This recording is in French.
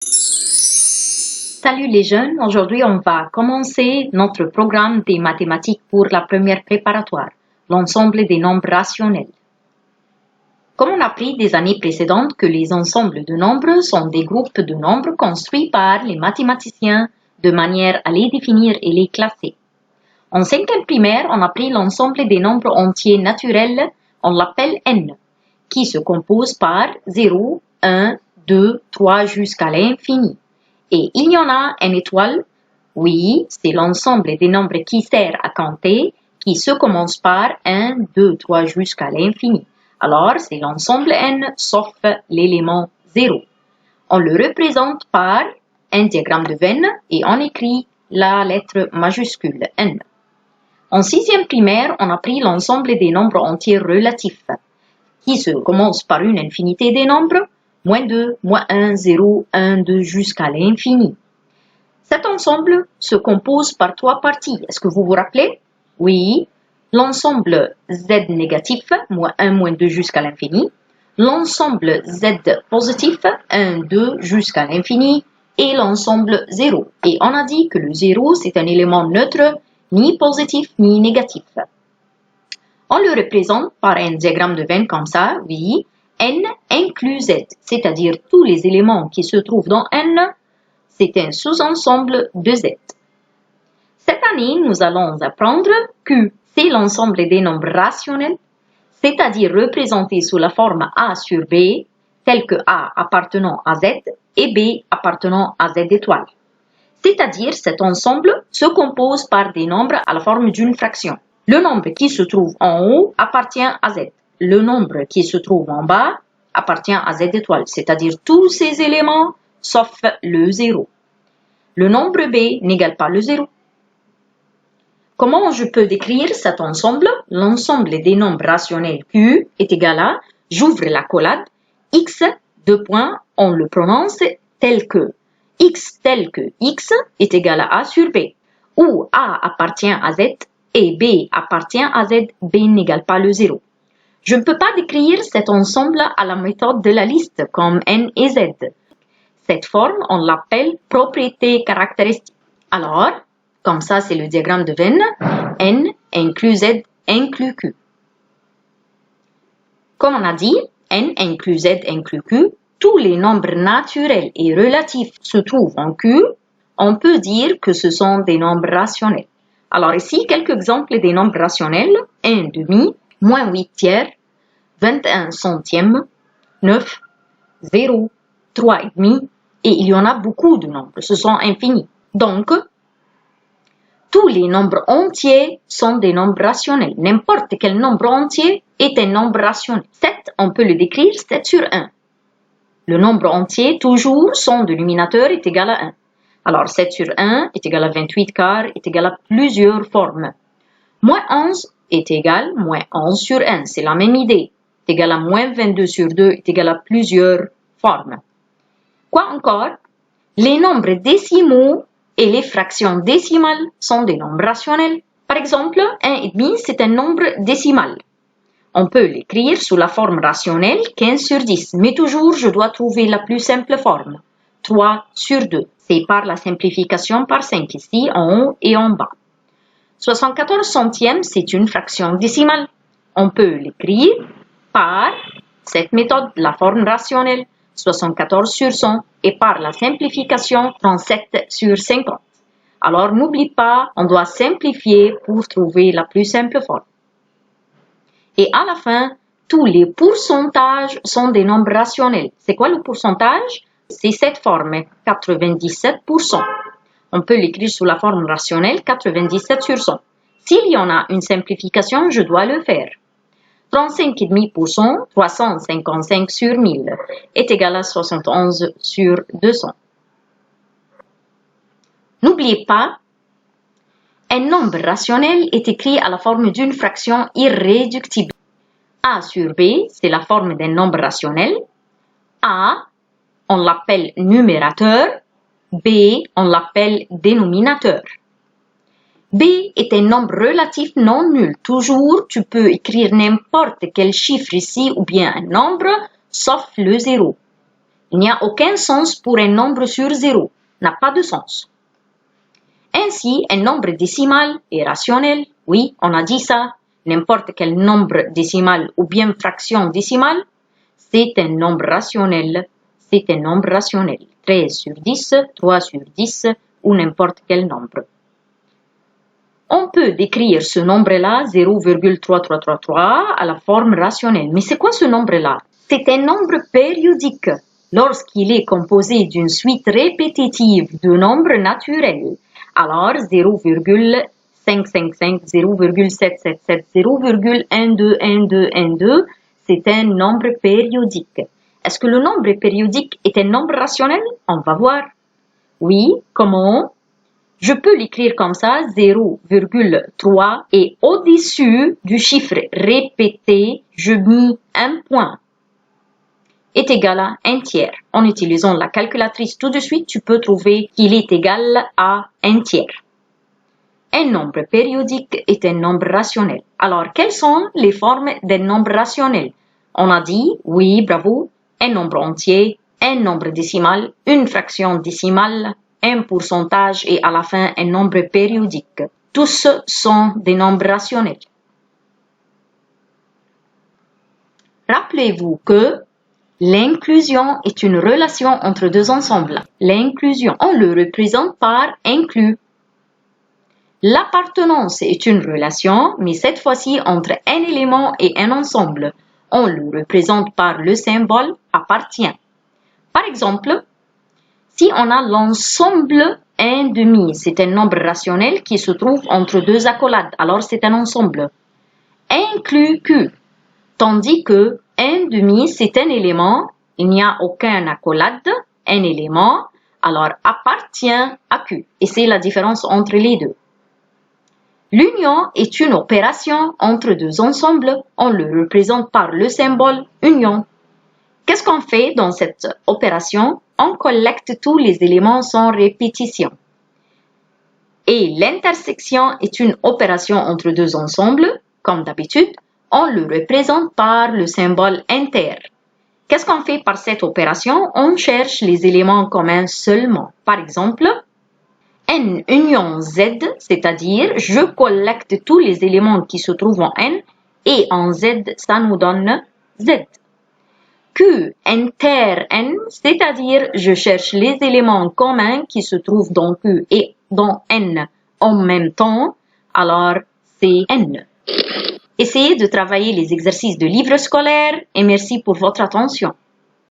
Salut les jeunes, aujourd'hui on va commencer notre programme des mathématiques pour la première préparatoire, l'ensemble des nombres rationnels. Comme on a appris des années précédentes que les ensembles de nombres sont des groupes de nombres construits par les mathématiciens de manière à les définir et les classer. En cinquième primaire, on a pris l'ensemble des nombres entiers naturels, on l'appelle n, qui se compose par 0, 1, 2, 3 jusqu'à l'infini. Et il y en a une étoile, oui, c'est l'ensemble des nombres qui sert à compter, qui se commence par 1, 2, 3 jusqu'à l'infini. Alors, c'est l'ensemble n sauf l'élément 0. On le représente par un diagramme de Venn et on écrit la lettre majuscule n. En sixième primaire, on a pris l'ensemble des nombres entiers relatifs, qui se commence par une infinité des nombres, moins 2, moins 1, 0, 1, 2 jusqu'à l'infini. Cet ensemble se compose par trois parties. Est-ce que vous vous rappelez? Oui. L'ensemble Z négatif, moins 1, moins 2 jusqu'à l'infini. L'ensemble Z positif, 1, 2 jusqu'à l'infini. Et l'ensemble 0. Et on a dit que le 0, c'est un élément neutre, ni positif ni négatif. On le représente par un diagramme de Venn comme ça, oui. N inclut Z, c'est-à-dire tous les éléments qui se trouvent dans N, c'est un sous-ensemble de Z. Cette année, nous allons apprendre Q, c'est l'ensemble des nombres rationnels, c'est-à-dire représentés sous la forme A sur B, tel que A appartenant à Z et B appartenant à Z étoile. C'est-à-dire cet ensemble se compose par des nombres à la forme d'une fraction. Le nombre qui se trouve en haut appartient à Z. Le nombre qui se trouve en bas appartient à Z étoile, c'est-à-dire tous ces éléments sauf le 0. Le nombre B n'égale pas le 0. Comment je peux décrire cet ensemble? L'ensemble des nombres rationnels Q est égal à, j'ouvre l'accolade, X, deux points, on le prononce tel que X est égal à A sur B, où A appartient à Z et B appartient à Z, B n'égale pas le 0. Je ne peux pas décrire cet ensemble à la méthode de la liste comme N et Z. Cette forme, on l'appelle propriété caractéristique. Alors, comme ça, c'est le diagramme de Venn, N inclut Z inclut Q. Comme on a dit, N inclut Z inclut Q, tous les nombres naturels et relatifs se trouvent en Q, on peut dire que ce sont des nombres rationnels. Alors ici, quelques exemples des nombres rationnels, 1 demi, moins 8 tiers, 21 centièmes, 9, 0, 3 et demi, et il y en a beaucoup de nombres, ce sont infinis. Donc, tous les nombres entiers sont des nombres rationnels. N'importe quel nombre entier est un nombre rationnel. 7, on peut le décrire 7 sur 1. Le nombre entier, toujours, son dénominateur est égal à 1. Alors, 7 sur 1 est égal à 28 quarts, est égal à plusieurs formes. Moins 11 est égal à moins 11 sur 1, c'est la même idée. Est égal à moins 22 sur 2 est égal à plusieurs formes. Quoi encore? Les nombres décimaux et les fractions décimales sont des nombres rationnels. Par exemple, 1,5 c'est un nombre décimal. On peut l'écrire sous la forme rationnelle 15 sur 10, mais toujours je dois trouver la plus simple forme, 3 sur 2. C'est par la simplification par 5 ici, en haut et en bas. 74 centièmes, c'est une fraction décimale. On peut l'écrire par cette méthode, la forme rationnelle, 74 sur 100, et par la simplification, 37 sur 50. Alors, n'oublie pas, on doit simplifier pour trouver la plus simple forme. Et à la fin, tous les pourcentages sont des nombres rationnels. C'est quoi le pourcentage? C'est cette forme, 97%. On peut l'écrire sous la forme rationnelle, 97 sur 100. S'il y en a une simplification, je dois le faire. 35,5%, 355 sur 1000, est égal à 71 sur 200. N'oubliez pas, un nombre rationnel est écrit à la forme d'une fraction irréductible. A sur B, c'est la forme d'un nombre rationnel. A, on l'appelle numérateur. B, on l'appelle dénominateur. B est un nombre relatif non nul. Toujours, tu peux écrire n'importe quel chiffre ici ou bien un nombre, sauf le 0. Il n'y a aucun sens pour un nombre sur 0, n'a pas de sens. Ainsi, un nombre décimal est rationnel, oui, on a dit ça, n'importe quel nombre décimal ou bien fraction décimale, c'est un nombre rationnel, 13 sur 10, 3 sur 10 ou n'importe quel nombre. On peut décrire ce nombre-là, 0,3333, à la forme rationnelle. Mais c'est quoi ce nombre-là? C'est un nombre périodique lorsqu'il est composé d'une suite répétitive de nombres naturels. Alors, 0,555, 0,777, 0,121212, c'est un nombre périodique. Est-ce que le nombre périodique est un nombre rationnel? On va voir. Oui, comment? Je peux l'écrire comme ça, 0,3 et au-dessus du chiffre répété, je mets un point. Est égal à un tiers. En utilisant la calculatrice tout de suite, tu peux trouver qu'il est égal à un tiers. Un nombre périodique est un nombre rationnel. Alors, quelles sont les formes d'un nombre rationnel? On a dit, oui, bravo, un nombre entier, un nombre décimal, une fraction décimale, un pourcentage et à la fin un nombre périodique. Tous sont des nombres rationnels. Rappelez-vous que l'inclusion est une relation entre deux ensembles. L'inclusion, on le représente par inclus. L'appartenance est une relation, mais cette fois-ci entre un élément et un ensemble. On le représente par le symbole appartient. Par exemple, si on a l'ensemble 1/2, c'est un nombre rationnel qui se trouve entre deux accolades, alors c'est un ensemble. Inclus Q, tandis que 1/2 c'est un élément, il n'y a aucun accolade, un élément, alors appartient à Q. Et c'est la différence entre les deux. L'union est une opération entre deux ensembles, on le représente par le symbole union. Qu'est-ce qu'on fait dans cette opération? On collecte tous les éléments sans répétition. Et l'intersection est une opération entre deux ensembles, comme d'habitude, on le représente par le symbole inter. Qu'est-ce qu'on fait par cette opération? On cherche les éléments communs seulement. Par exemple, N union Z, c'est-à-dire je collecte tous les éléments qui se trouvent en N et en Z, ça nous donne Z. Q inter N, c'est-à-dire je cherche les éléments communs qui se trouvent dans Q et dans N en même temps, alors c'est N. Essayez de travailler les exercices de livre scolaire et merci pour votre attention.